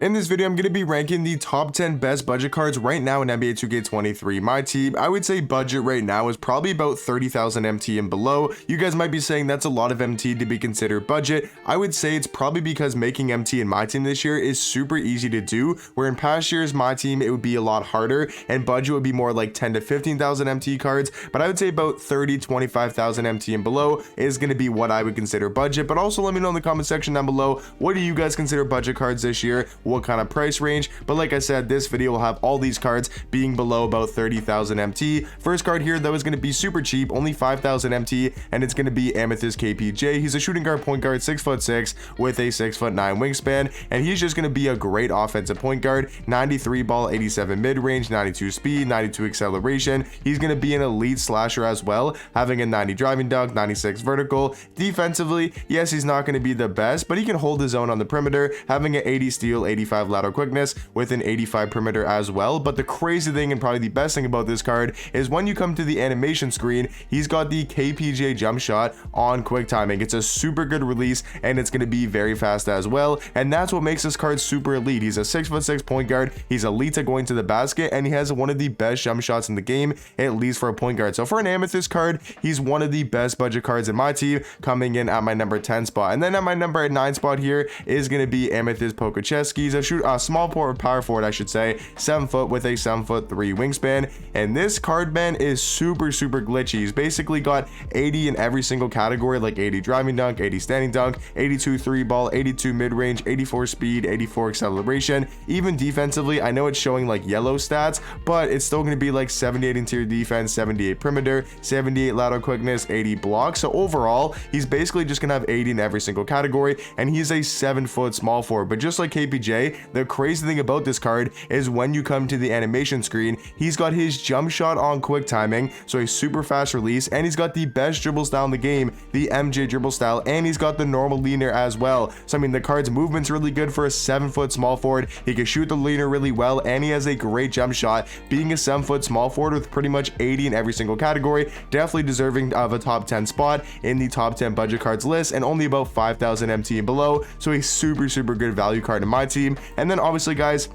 In this video, I'm going to be ranking the top 10 best budget cards right now in NBA 2K23. My team, I would say budget right now is probably about 30,000 MT and below. You guys might be saying that's a lot of MT to be considered budget. I would say it's probably because making MT in my team this year is super easy to do, where in past years, my team, it would be a lot harder and budget would be more like 10 to 15,000 MT cards. But I would say about 30, 25,000 MT and below is going to be what I would consider budget. But also let me know in the comment section down below, what do you guys consider budget cards this year? What kind of price range? But like I said, this video will have all these cards being below about 30,000 MT. First card here though is going to be super cheap, only 5,000 MT, and it's going to be Amethyst KPJ. He's a shooting guard, point guard, 6'6" with a 6'9" wingspan, and he's just going to be a great offensive point guard. 93 ball, 87 mid range, 92 speed, 92 acceleration. He's going to be an elite slasher as well, having a 90 driving dunk, 96 vertical. Defensively, yes, he's not going to be the best, but he can hold his own on the perimeter, having an 80 steal, 85 lateral quickness with an 85 perimeter as well. But the crazy thing and probably the best thing about this card is when you come to the animation screen, he's got the KPJ jump shot on quick timing. It's a super good release and it's going to be very fast as well, and that's what makes this card super elite. He's a 6'6" point guard, he's elite at going to the basket, and he has one of the best jump shots in the game, at least for a point guard. So for an Amethyst card, he's one of the best budget cards in my team, coming in at my number 10 spot. And then at my number 9 spot here is going to be Amethyst Porzingis. He's a small power forward, I should say, 7 foot with a 7'3" wingspan, and this card, man, is super glitchy. He's basically got 80 in every single category, like 80 driving dunk, 80 standing dunk, 82 3 ball, 82 mid range, 84 speed, 84 acceleration. Even defensively, I know it's showing like yellow stats, but it's still going to be like 78 interior defense, 78 perimeter, 78 lateral quickness, 80 blocks. So overall, he's basically just gonna have 80 in every single category, and he's a 7 foot small forward. But just like KPJ, the crazy thing about this card is when you come to the animation screen, he's got his jump shot on quick timing, so a super fast release, and he's got the best dribble style in the game, the MJ dribble style, and he's got the normal leaner as well. So I mean, the card's movement's really good for a 7 foot small forward. He can shoot the leaner really well, and he has a great jump shot. Being a 7 foot small forward with pretty much 80 in every single category, definitely deserving of a top 10 spot in the top 10 budget cards list, and only about 5,000 MT and below, so a super good value card in my team. And then obviously, guys,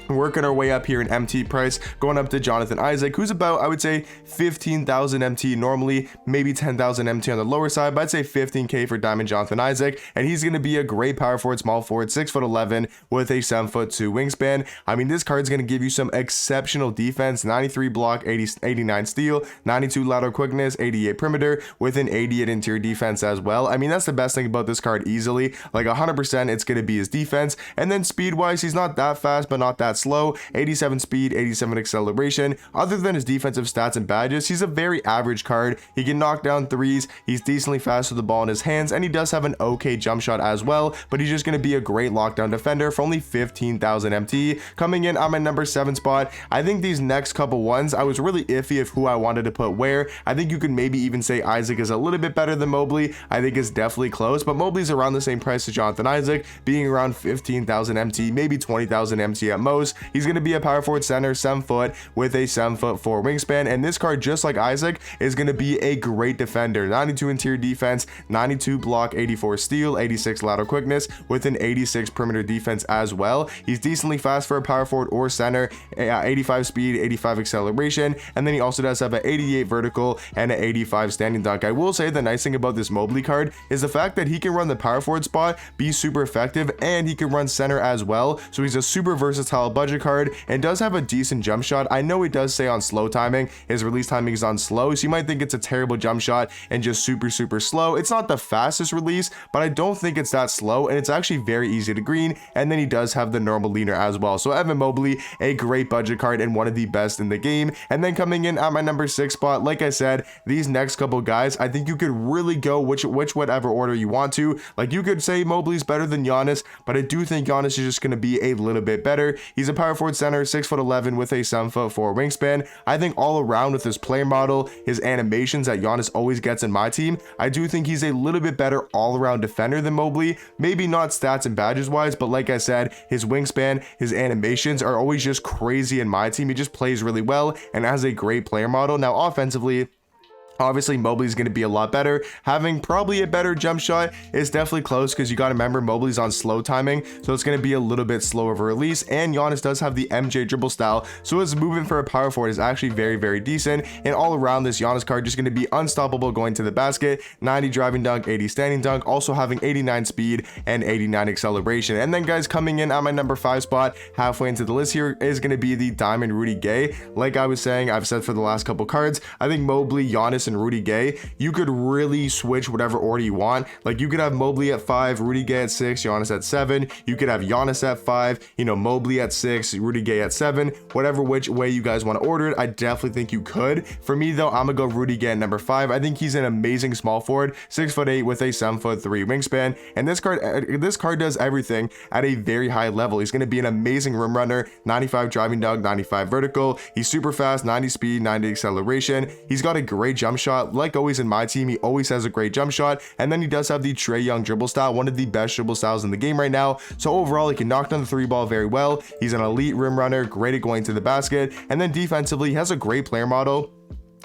working our way up here in MT price, going up to Jonathan Isaac, who's about, I would say, 15,000 MT normally, maybe 10,000 MT on the lower side, but I'd say 15k for Diamond Jonathan Isaac, and he's going to be a great power forward, small forward, 6'11" with a 7'2" wingspan. I mean, this card's going to give you some exceptional defense, 93 block, 89 steal, 92 lateral quickness, 88 perimeter with an 88 interior defense as well. I mean, that's the best thing about this card easily, like 100% it's going to be his defense. And then speed wise, he's not that fast, but not that slow, 87 speed, 87 acceleration. Other than his defensive stats and badges, he's a very average card. He can knock down threes, he's decently fast with the ball in his hands, and he does have an okay jump shot as well, but he's just going to be a great lockdown defender for only 15,000 MT. Coming in on my number 7 spot, I think these next couple ones, I was really iffy of who I wanted to put where. I think you could maybe even say Isaac is a little bit better than Mobley. I think it's definitely close, but Mobley's around the same price as Jonathan Isaac, being around 15,000 MT, maybe 20,000 MT at most. He's going to be a power forward center, 7 foot with a 7'4" wingspan, and this card, just like Isaac, is going to be a great defender. 92 interior defense, 92 block, 84 steal, 86 lateral quickness with an 86 perimeter defense as well. He's decently fast for a power forward or center, 85 speed, 85 acceleration, and then he also does have an 88 vertical and an 85 standing dunk. I will say the nice thing about this Mobley card is the fact that he can run the power forward spot, be super effective, and he can run center as well. So he's a super versatile budget card and does have a decent jump shot. I know it does say on slow timing, his release timing is on slow, so you might think it's a terrible jump shot and just super slow. It's not the fastest release, but I don't think it's that slow, and it's actually very easy to green. And then he does have the normal leaner as well. So Evan Mobley, a great budget card and one of the best in the game. And then coming in at my number 6 spot, like I said, these next couple guys, I think you could really go which whatever order you want to. Like, you could say Mobley's better than Giannis, but I do think Giannis is just going to be a little bit better. He's a power forward center, 6'11" with a 7'4" wingspan. I think all around with his player model, his animations that Giannis always gets in my team, I do think he's a little bit better all around defender than Mobley. Maybe not stats and badges wise, but like I said, his wingspan, his animations are always just crazy in my team. He just plays really well and has a great player model. Now offensively, Obviously, Mobley's going to be a lot better. Having probably a better jump shot is definitely close because you got to remember Mobley's on slow timing, so it's going to be a little bit slower of a release. And Giannis does have the MJ dribble style, so his movement for a power forward is actually very, very decent. And all around, this Giannis card just going to be unstoppable going to the basket. 90 driving dunk, 80 standing dunk, also having 89 speed and 89 acceleration. And then, guys, coming in at my number 5 spot, halfway into the list here, is going to be the Diamond Rudy Gay. Like I was saying, I've said for the last couple cards, I think Mobley, Giannis, and Rudy Gay, you could really switch whatever order you want. Like, you could have Mobley at 5, Rudy Gay at 6, Giannis at 7. You could have Giannis at 5, you know, Mobley at 6, Rudy Gay at 7. Whatever which way you guys want to order it, I definitely think you could. For me though, I'm gonna go Rudy Gay at number 5. I think he's an amazing small forward, 6'8" with a 7'3" wingspan, and this card does everything at a very high level. He's gonna be an amazing rim runner, 95 driving dunk, 95 vertical. He's super fast, 90 speed, 90 acceleration. He's got a great jump shot. Like always in my team, he always has a great jump shot. And then he does have the Trae Young dribble style, one of the best dribble styles in the game right now. So overall, he can knock down the 3 ball very well. He's an elite rim runner, great at going to the basket. And then defensively, he has a great player model.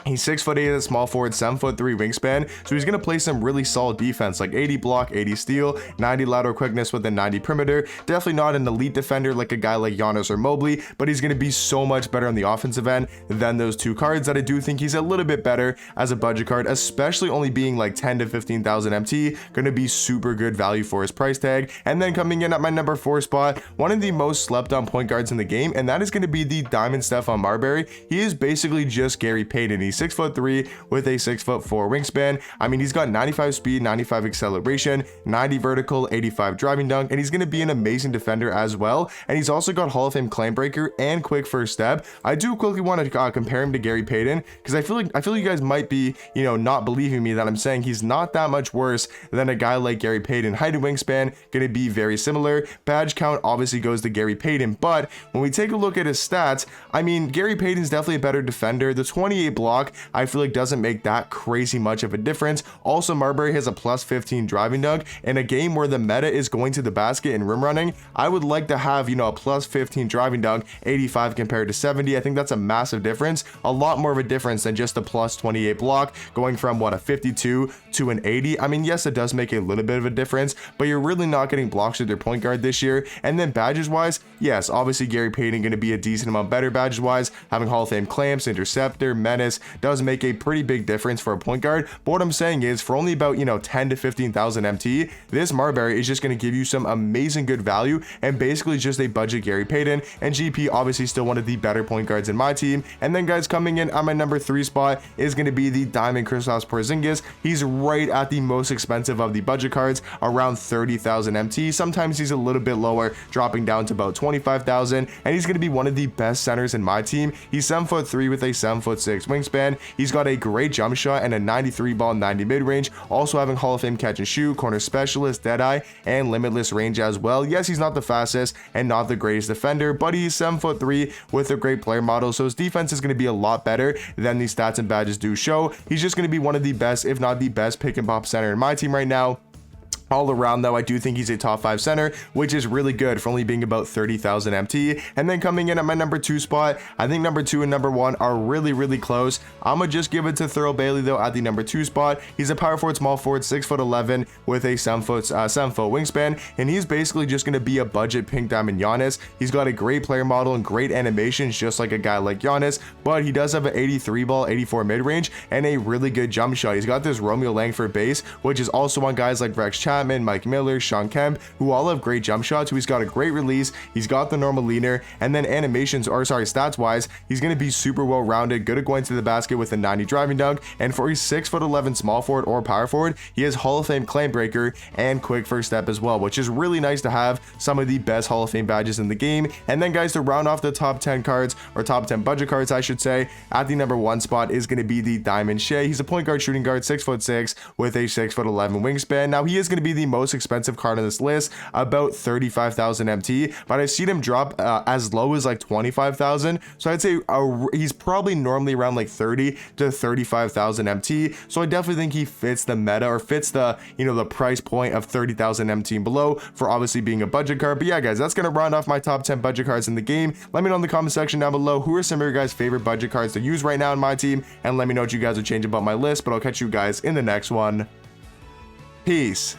He's 6'8" at small forward, 7'3" wingspan, so he's gonna play some really solid defense, like 80 block, 80 steal, 90 lateral quickness with a 90 perimeter. Definitely not an elite defender like a guy like Giannis or Mobley, but he's gonna be so much better on the offensive end than those two cards that I do think he's a little bit better as a budget card, especially only being like 10 to 15,000 MT. Gonna be super good value for his price tag. And then coming in at my number 4 spot, one of the most slept on point guards in the game, and that is gonna be the Diamond Stephon Marbury. He is basically just Gary Payton. He's 6'3" with a 6'4" wingspan. I mean, he's got 95 speed, 95 acceleration, 90 vertical, 85 driving dunk, and he's going to be an amazing defender as well. And he's also got Hall of Fame clamp breaker and quick first step. I do quickly want to compare him to Gary Payton because I feel like you guys might be, you know, not believing me that I'm saying he's not that much worse than a guy like Gary Payton. Height and wingspan going to be very similar. Badge count obviously goes to Gary Payton, but when we take a look at his stats, I mean, Gary Payton's definitely a better defender. The 28 block, I feel like doesn't make that crazy much of a difference. Also, Marbury has a plus 15 driving dunk. In a game where the meta is going to the basket and rim running, I would like to have, you know, a plus 15 driving dunk, 85 compared to 70. I think that's a massive difference, a lot more of a difference than just a plus 28 block going from what, a 52 to an 80. I mean, yes, it does make a little bit of a difference, but you're really not getting blocks with your point guard this year. And then badges wise, yes, obviously Gary Payton going to be a decent amount better badges wise, having Hall of Fame clamps, interceptor, menace does make a pretty big difference for a point guard. But what I'm saying is, for only about, you know, 10 to 15,000 MT, this Marbury is just going to give you some amazing good value and basically just a budget Gary Payton. And GP obviously still one of the better point guards in my team. And then guys, coming in at my number 3 spot is going to be the Diamond Kristaps Porzingis. He's right at the most expensive of the budget cards, around 30,000 MT. Sometimes he's a little bit lower, dropping down to about 25,000, and he's going to be one of the best centers in my team. He's 7'3" with a 7'6" wingspan. He's got a great jump shot and a 93 ball, 90 mid-range, also having Hall of Fame catch and shoot, corner specialist, deadeye, and limitless range as well. Yes, he's not the fastest and not the greatest defender, but he's 7'3" with a great player model, so his defense is going to be a lot better than these stats and badges do show. He's just going to be one of the best, if not the best, pick and pop center in my team right now. All around though, I do think he's a top 5 center, which is really good for only being about 30,000 MT. And then coming in at my number 2 spot, I think number 2 and number 1 are really close. I'm gonna just give it to Thurl Bailey though at the number 2 spot. He's a power forward, small forward, 6'11" with a 7' wingspan, and he's basically just gonna be a budget pink diamond Giannis. He's got a great player model and great animations, just like a guy like Giannis, but he does have an 83 ball, 84 mid range, and a really good jump shot. He's got this Romeo Langford base, which is also on guys like Rex Chapman, Mike Miller, Sean Kemp, who all have great jump shots. He's got a great release, he's got the normal leaner, and then stats wise, he's going to be super well rounded, good at going to the basket with a 90 driving dunk, and for a 6'11" small forward or power forward, he has Hall of Fame clamp breaker and quick first step as well, which is really nice to have some of the best Hall of Fame badges in the game. And then guys, to round off the top 10 cards, or top 10 budget cards I should say, at the number 1 spot is going to be the Diamond Shea. He's a point guard, shooting guard, 6'6" with a 6'11" wingspan. Now he is going to be be the most expensive card on this list, about 35,000 MT, but I've seen him drop as low as like 25,000. So I'd say he's probably normally around like 30 to 35,000 MT. So I definitely think he fits the meta, or fits the, you know, the price point of 30,000 MT and below for obviously being a budget card. But yeah, guys, that's gonna round off my top 10 budget cards in the game. Let me know in the comment section down below who are some of your guys' favorite budget cards to use right now in my team, and let me know what you guys would change about my list. But I'll catch you guys in the next one. Peace.